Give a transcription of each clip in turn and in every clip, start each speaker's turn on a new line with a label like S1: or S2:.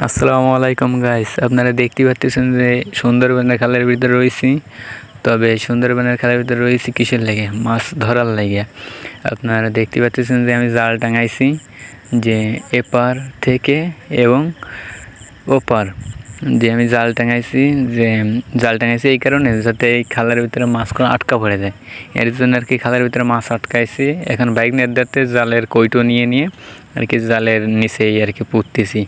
S1: আসসালামু আলাইকুম গাইস, আপনারা দেখতে পাচ্ছেন যে সুন্দরবনের খালের ভিতরে রয়েছি। তবে সুন্দরবনের খালের ভিতরে রয়েছি কিসের লেগে? মাছ ধরার লেগে। আপনারা দেখতে পাচ্ছেন যে আমি জাল টাঙাইছি, যে এপার থেকে এবং ওপার যে আমি জাল টাঙাইছি এই কারণে যাতে এই খালের ভিতরে মাছগুলো আটকা পড়ে যায়। এর জন্য আর কি খালের ভিতরে মাছ আটকাইছি। এখন বাইক নেদাতে জালের কইটো নিয়ে আর কি জালের নিচেই আর কি পুঁততেছি।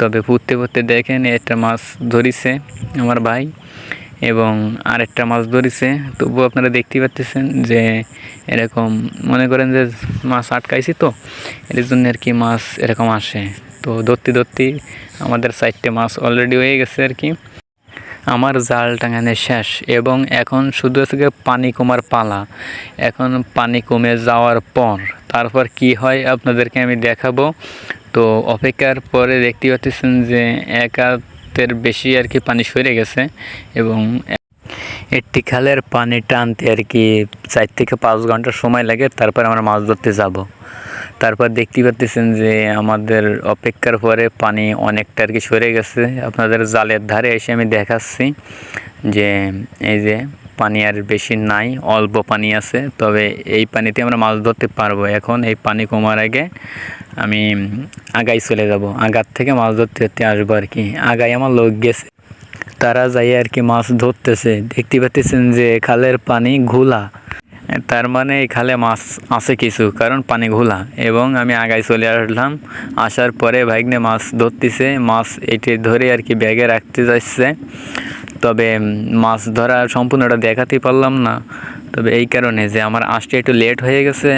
S1: তবে পুঁততে দেখেন একটা মাছ ধরিছে আমার ভাই এবং আরেকটা মাছ ধরিছে। তবুও আপনারা দেখতে পাচ্ছেন যে এরকম মনে করেন যে মাছ আটকাইছি, তো এর জন্য আর কি মাছ এরকম আসে। তো ধরতে আমাদের 4টে মাছ অলরেডি হয়ে গেছে আর কি। আমার জাল টাঙানো শেষ এবং এখন শুধু হচ্ছে পানি কমার পালা। এখন পানি কমে যাওয়ার পর তারপর কি হয় আপনাদেরকে আমি দেখাবো। তো অপেক্ষার পরে দেখতে পাচ্ছেন যে 1 হাতের বেশি আর কি পানি সরে গেছে এবং একটি খালের পানি টানতে আর কি 4 থেকে 5 ঘন্টা সময় লাগে। তারপর আমরা মাছ ধরতে যাব। তারপর দেখতে পাচ্ছেন যে আমাদের অপেক্ষার পরে পানি অনেকটা আর কি সরে গেছে। আপনাদের জালের ধারে এসে আমি দেখাচ্ছি যে এই যে পানি আর বেশি নাই, অল্প পানি আছে। তবে এই পানিতে আমরা মাছ ধরতে পারবো। এখন এই পানি কমার আগে আমি আগায় চলে যাব, আগার থেকে মাছ ধরতে আসবো আর কি। আগায় আমার লোক গেছে, তারা যাই আর কি মাছ ধরতেছে। দেখতে পাচ্ছেন যে খালের পানি ঘোলা, তার মানে এই খালে মাছ আছে কিছু, কারণ পানি ঘোলা। এবং আমি আগায় চলে আসলাম। আসার পরে ভাইগনে মাছ ধরতেছে, মাছ এটি ধরে আর কি ব্যাগে রাখতে যাচ্ছে। তবে মাছ ধরা সম্পূর্ণটা দেখাতে পারলাম না। তবে এই কারণে যে আমার আসতে একটু লেট হয়ে গেছে,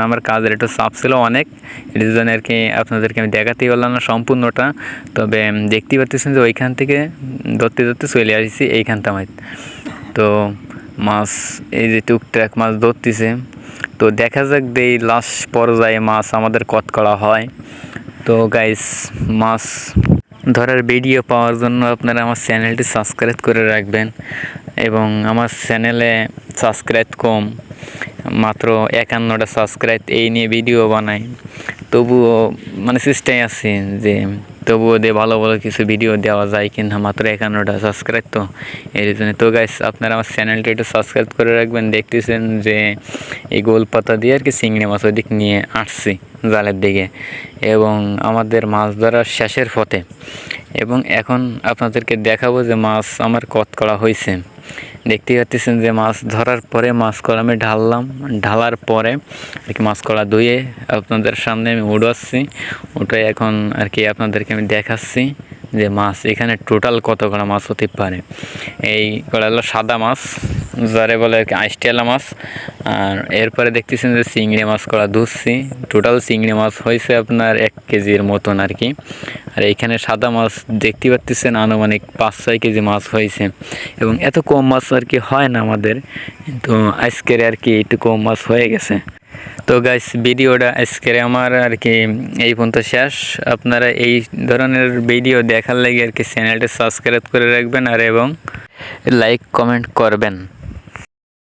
S1: আমার কাজের একটু চাপ ছিল অনেক। এর জন্য আর কি আপনাদেরকে আমি দেখাতেই পারলাম না সম্পূর্ণটা। তবে দেখতে পাচ্ছেন যে ওইখান থেকে ধরতে চলে আসছি এইখানটায়। তো মাছ এই যে টুকটাক মাছ ধরতেছে। তো দেখা যাক এই লাস্ট পর্যায়ে মাছ আমাদের কতকড়া হয়। তো গাইস, মাছ ধরার ভিডিও পাওয়ার জন্য আপনারা আমার চ্যানেলটি সাবস্ক্রাইব করে রাখবেন। এবং আমার চ্যানেলে সাবস্ক্রাইব কম, মাত্র 51টা সাবস্ক্রাইব। এই নিয়ে ভিডিও বানাই, তবুও মানে চেষ্টায় আছি যে তবুও ভালো কিছু ভিডিও দেওয়া যায় কিনা। মাত্র 51টা সাবস্ক্রাইব, তো এই জন্য। তো গাইস, আপনারা আমার চ্যানেলটা একটু সাবস্ক্রাইব করে রাখবেন। দেখতেছেন যে এই গোল পাতা দিয়ে আর কি চিংড়ি মাছ ওইদিক নিয়ে আসছি জালের দিকে, এবং আমাদের মাছ ধরার শেষের পথে। এবং এখন আপনাদেরকে দেখাবো যে মাছ আমার কতকড়া হয়েছে। দেখতে পাচ্ছেন যে মাছ ধরার পরে মাছকড়া আমি ঢালার পরে আর কি মাছকড়া ধুয়ে আপনাদের সামনে আমি উঠে এখন আর কি আপনাদেরকে আমি দেখাচ্ছি যে মাছ এখানে টোটাল কতগুলো মাছ হতে পারে। এই কড়া হলো সাদা মাছ, যারে বলে আর কি আইস্টেলা মাছ। আর এরপরে দেখতেছেন যে চিংড়ি মাছ কড়া ধুচ্ছি। টোটাল চিংড়ি মাছ হয়েছে আপনার 1 কেজির মতন আর কি। আর এইখানে সাদা মাছ দেখতে পাচ্ছেন আনুমানিক 5-6 কেজি মাছ হয়েছে। এবং এত কম মাছ আর কি হয় না আমাদের, কিন্তু আজকের আর কি একটু কম মাছ হয়ে গেছে। তো গাইস, ভিডিওটা আজকের আমার আর কি এই পর্যন্ত শেষ। আপনারা এই ধরনের ভিডিও দেখার লাগে আর কি চ্যানেলটা সাবস্ক্রাইব করে রাখবেন আর এবং লাইক কমেন্ট করবেন।